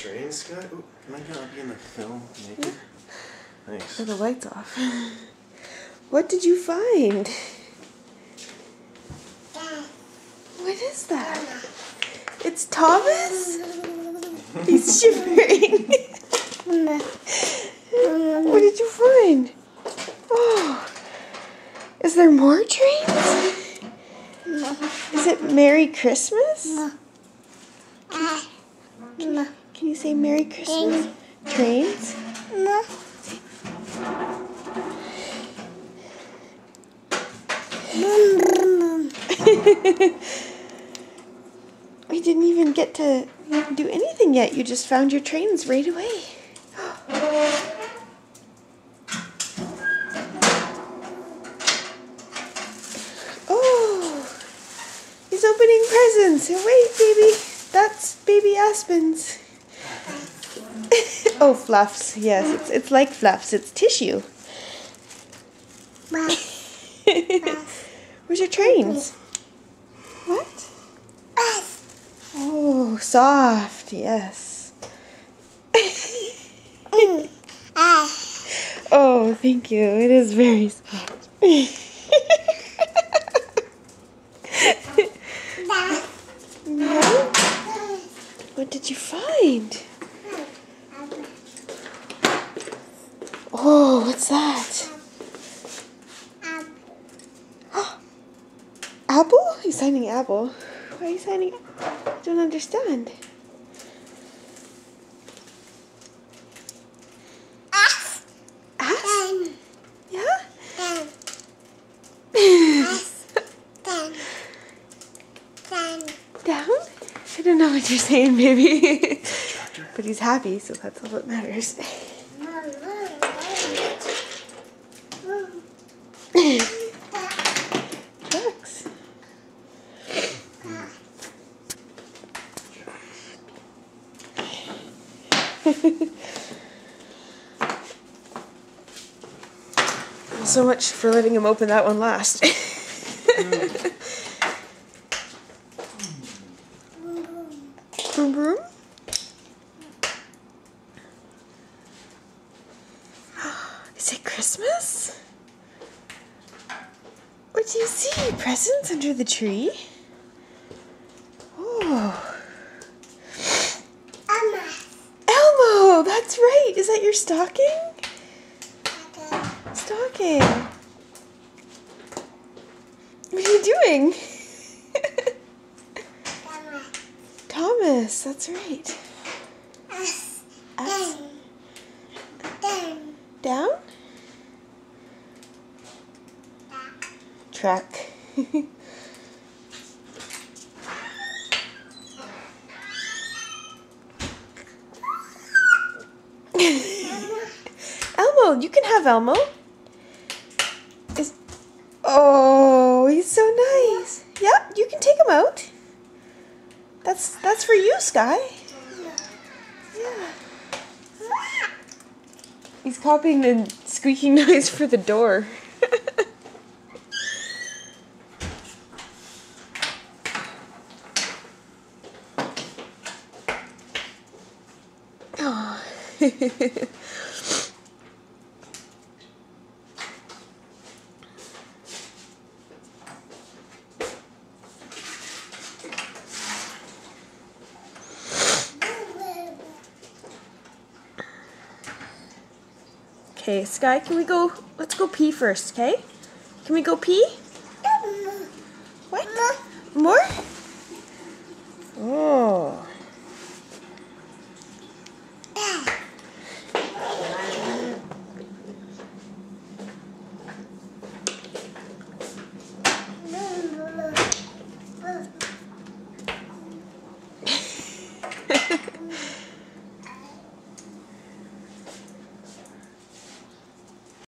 Train, Scott? Ooh, can I not be in the film naked? Thanks. Turn the lights off. What did you find? What is that? It's Thomas? He's shivering. What did you find? Oh, is there more trains? Is it Merry Christmas? No. Can you say Merry Christmas? Trains? No. We didn't even get to do anything yet. You just found your trains right away. Oh, he's opening presents. Wait, baby. That's baby Aspen's. Oh, fluffs. Yes, it's like fluffs. It's tissue. Where's your trains? What? Oh, soft. Yes. Oh, thank you. It is very soft. No? What did you find? Oh, what's that? Apple? He's signing Apple. Why are you signing? I don't understand. Ass? Yeah? Down? I don't know what you're saying, baby. But he's happy, so that's all that matters. Trucks. So much for letting him open that one last. Vroom vroom. Is it Christmas? What do you see? Presents under the tree? Oh. Elmo, that's right. Is that your stocking? Stocking. What are you doing? Thomas, that's right. S. Down? Truck. Elmo, you can have Elmo. Oh, he's so nice. Yep, you can take him out. That's for you, Sky. Yeah. He's copying the squeaking noise for the door. Oh. Okay, Sky, can we go? Let's go pee first, okay? Can we go pee? What? More? Oh.